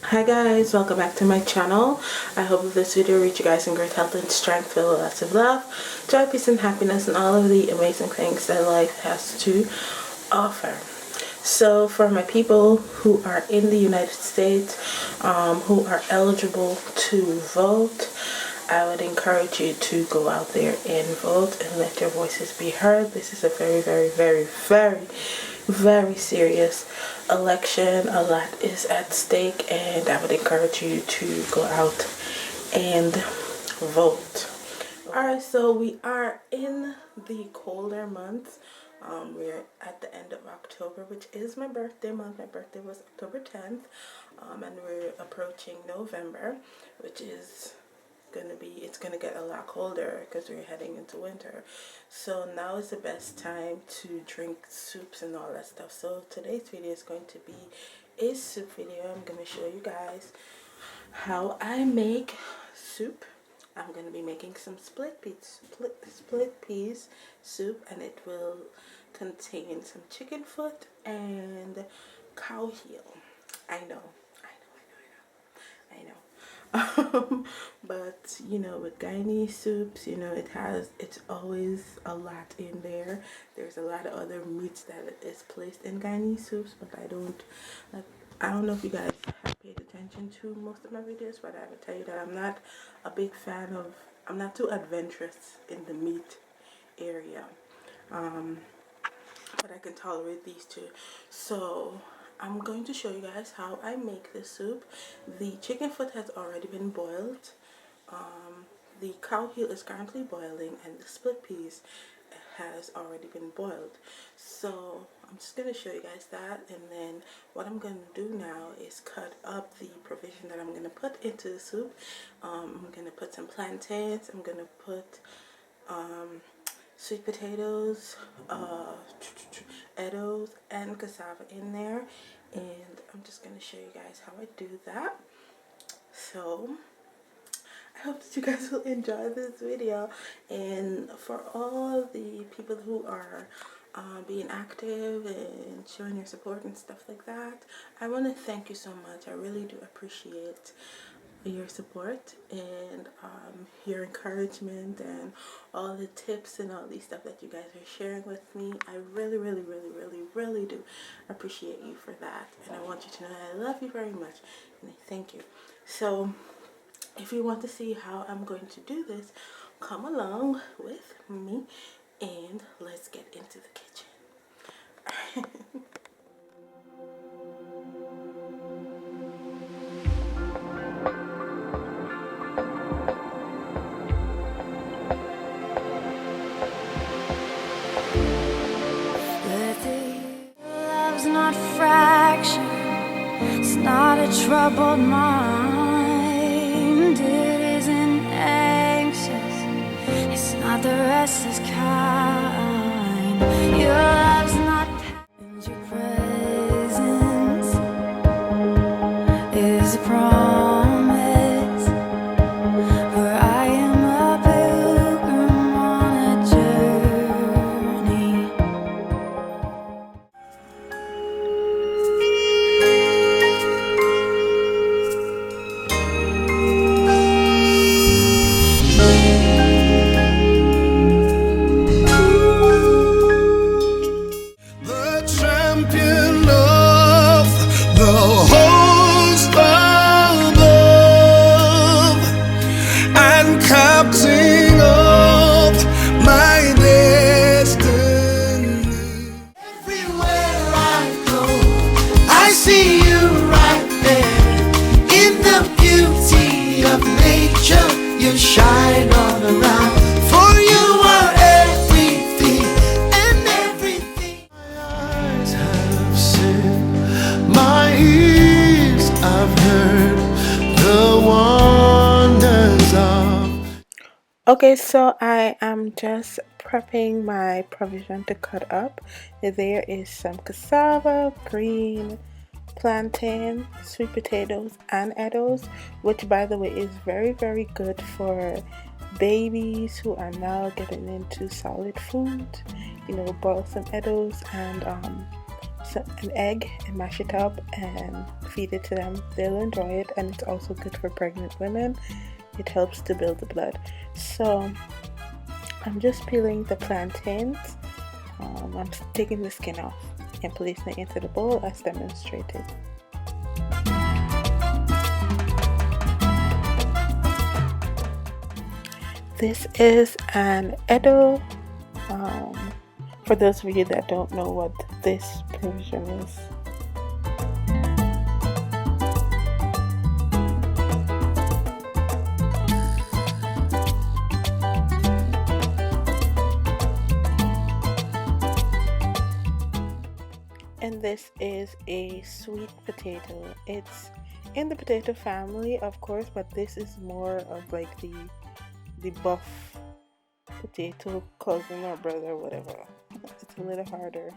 Hi guys, welcome back to my channel. I hope this video reached you guys in great health and strength, filled with lots of love, joy, peace and happiness, and all of the amazing things that life has to offer. So for my people who are in the United States, who are eligible to vote, I would encourage you to go out there and vote and let your voices be heard. This is a very serious election. A lot is at stake, and I would encourage you to go out and vote. Alright, so we are in the colder months. We're at the end of October, which is my birthday month. My birthday was October 10th, and we're approaching November, which is it's gonna get a lot colder because we're heading into winter. So now is the best time to drink soups and all that stuff. So today's video is going to be a soup video. I'm gonna show you guys how I make soup. I'm gonna be making some split peas soup, and it will contain some chicken foot and cow heel. I know. But you know, with Guyanese soups, you know, it's always a lot in there. There's a lot of other meats that is placed in Guyanese soups, but I don't know if you guys have paid attention to most of my videos, but I would tell you that I'm not a big fan of, I'm not too adventurous in the meat area, but I can tolerate these two. So I'm going to show you guys how I make this soup. The chicken foot has already been boiled. The cow heel is currently boiling, and the split peas has already been boiled. So I'm just going to show you guys that, and then what I'm going to do now is cut up the provision that I'm going to put into the soup. I'm going to put some plantains. I'm going to put sweet potatoes, edos, and cassava in there, and I'm just going to show you guys how I do that. So I hope that you guys will enjoy this video, and for all the people who are being active and showing your support and stuff like that, I want to thank you so much. I really do appreciate your support and your encouragement and all the tips and all these stuff that you guys are sharing with me. I really do appreciate you for that, and I want you to know that I love you very much, and I thank you. So if you want to see how I'm going to do this, come along with me and let's get into the kitchen. Not fraction, it's not a troubled mind, it isn't anxious, it's not the restless kind. Your love's not passive, your presence is a promise, for I am a pilgrim on a journey. You shine all around, for you are everything, and everything my eyes have seen, my ears have heard the wonders of. Okay, so I am just prepping my provision to cut up. There is some cassava, green plantain, sweet potatoes, and edos, which by the way is very good for babies who are now getting into solid food. You know, boil some edos and an egg and mash it up and feed it to them. They'll enjoy it, and it's also good for pregnant women. It helps to build the blood. So I'm just peeling the plantains. I'm taking the skin off and placing it into the bowl as demonstrated. This is an Edo. For those of you that don't know what this provision is. And this is a sweet potato. It's in the potato family, of course, but this is more of like the buff potato cousin or brother or whatever. It's a little harder.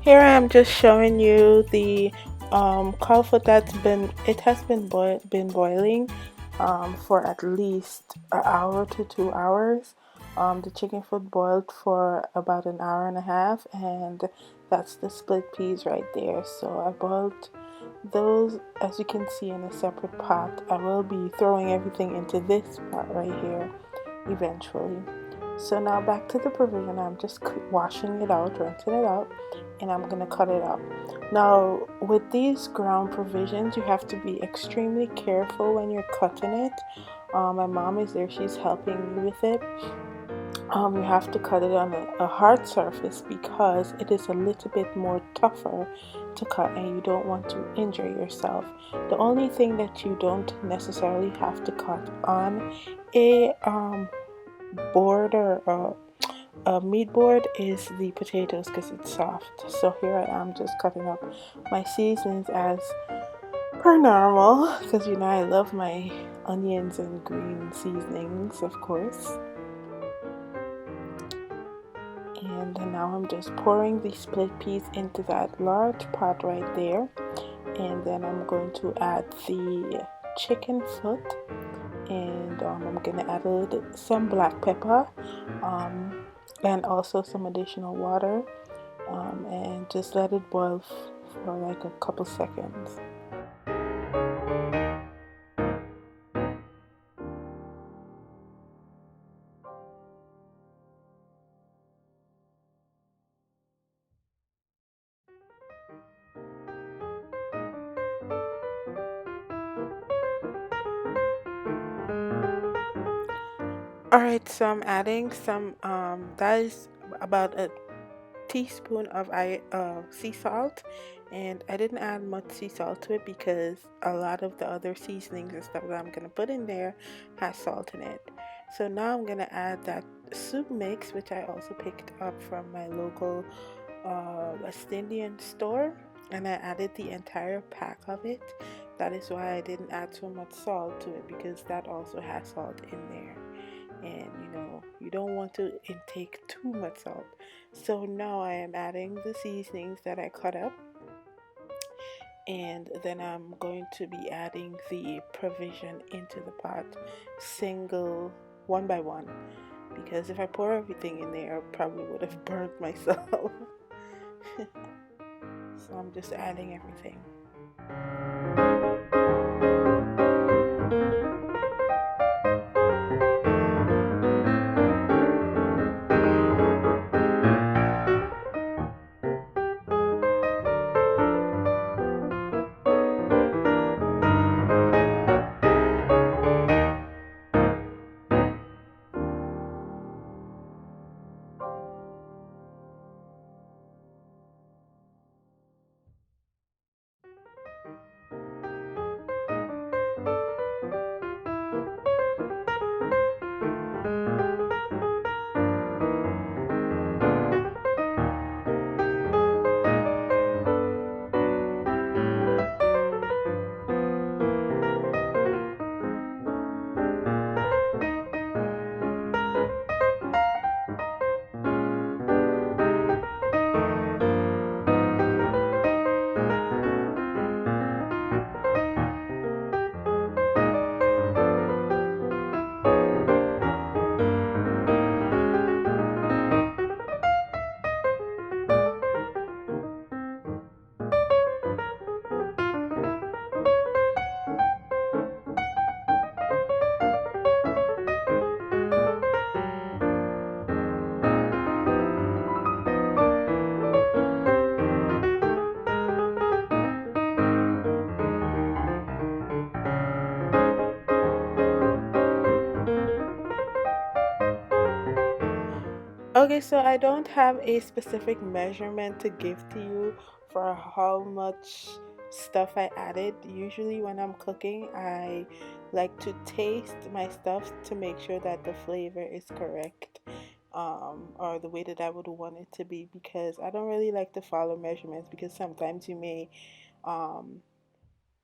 Here I am just showing you the cow foot it has been boiling for at least an hour to 2 hours. The chicken foot boiled for about an hour and a half, and that's the split peas right there. So I boiled those, as you can see, in a separate pot. I will be throwing everything into this pot right here eventually. So now back to the provision. I'm just washing it out, rinsing it out, and I'm gonna cut it up. Now with these ground provisions, you have to be extremely careful when you're cutting it. My mom is there, she's helping me with it. You have to cut it on a hard surface because it is a little bit more tougher to cut, and you don't want to injure yourself. The only thing that you don't necessarily have to cut on a board or a meat board is the potatoes, because it's soft. So here I am just cutting up my seasonings as per normal, because you know I love my onions and green seasonings, of course. And now I'm just pouring the split peas into that large pot right there, and then I'm going to add the chicken foot, and I'm gonna add some black pepper and also some additional water, and just let it boil for like a couple seconds. Alright, so I'm adding some, that is about a teaspoon of sea salt, and I didn't add much sea salt to it because a lot of the other seasonings and stuff that I'm going to put in there has salt in it. So now I'm going to add that soup mix, which I also picked up from my local West Indian store, and I added the entire pack of it. That is why I didn't add so much salt to it, because that also has salt in there. And you know, you don't want to intake too much salt. So now I am adding the seasonings that I cut up, and then I'm going to be adding the provision into the pot one by one, because if I pour everything in there I probably would have burnt myself. So I'm just adding everything. Okay, so I don't have a specific measurement to give to you for how much stuff I added. Usually when I'm cooking, I like to taste my stuff to make sure that the flavor is correct, or the way that I would want it to be, because I don't really like to follow measurements, because sometimes you may um,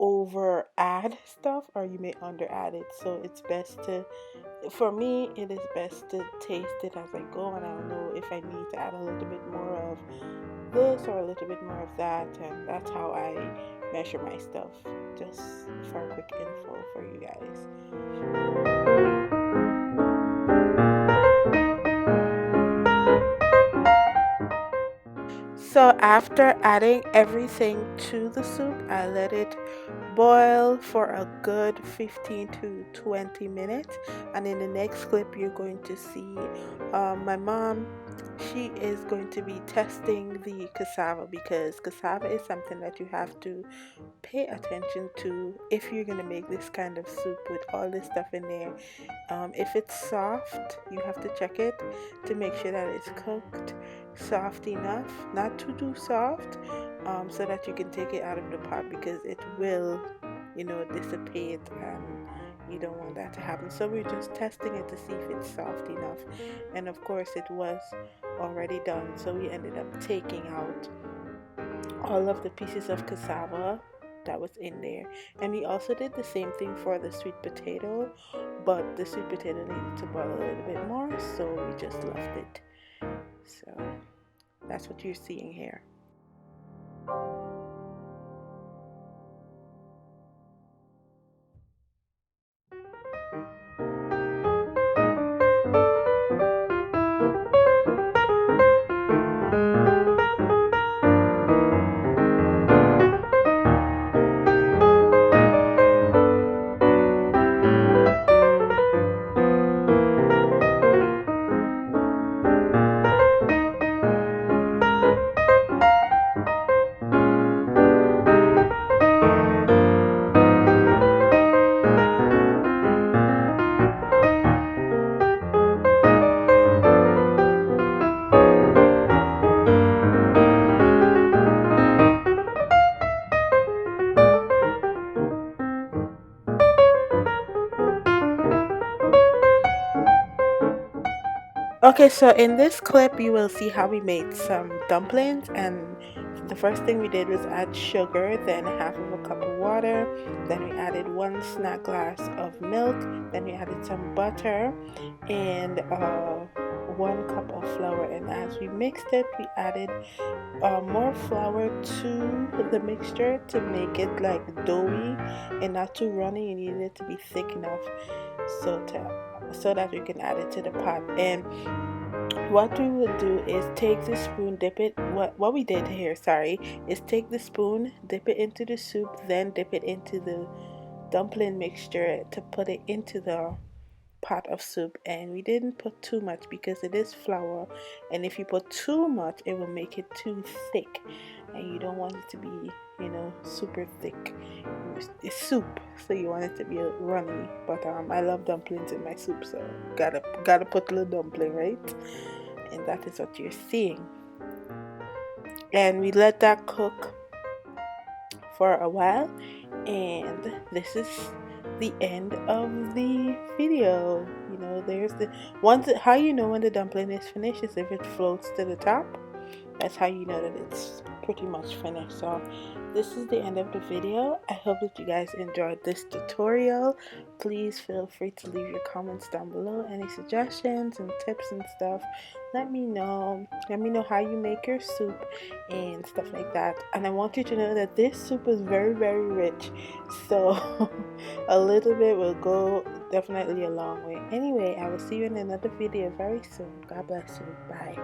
over add stuff or you may under add it. So it's best to, for me, it is best to taste it as I go, and I'll know if I need to add a little bit more of this or a little bit more of that, and that's how I measure my stuff. Just for a quick info for you guys. So after adding everything to the soup, I let it boil for a good 15 to 20 minutes. And in the next clip, you're going to see my mom. She is going to be testing the cassava, because cassava is something that you have to pay attention to if you're going to make this kind of soup with all this stuff in there. If it's soft, you have to check it to make sure that it's cooked soft enough, not too soft, so that you can take it out of the pot, because it will, dissipate, and you don't want that to happen. So we're just testing it to see if it's soft enough, and of course it was already done. So we ended up taking out all of the pieces of cassava that was in there, and we also did the same thing for the sweet potato, but the sweet potato needed to boil a little bit more, so we just left it. So that's what you're seeing here. Okay, so in this clip you will see how we made some dumplings, and the first thing we did was add sugar, then half of a cup of water, then we added 1 snack glass of milk, then we added some butter, and 1 cup of flour. And as we mixed it, we added more flour to the mixture to make it like doughy and not too runny. You need it to be thick enough so that you can add it to the pot. And what we would do is take the spoon, dip it, what we did here, sorry, is take the spoon, dip it into the soup, then dip it into the dumpling mixture to put it into the pot of soup. And we didn't put too much because it is flour, and if you put too much it will make it too thick, and you don't want it to be, super thick. It's soup, so you want it to be runny. But I love dumplings in my soup, so gotta put a little dumpling, right? And that is what you're seeing. And we let that cook for a while, and this is the end of the video. There's how you know when the dumpling is finished is if it floats to the top. That's how you know that it's pretty much finished. So this is the end of the video. I hope that you guys enjoyed this tutorial. Please feel free to leave your comments down below, any suggestions and tips and stuff. Let me know how you make your soup and stuff like that. And I want you to know that this soup is very, very rich, so a little bit will go definitely a long way. Anyway, I will see you in another video very soon. God bless you. Bye.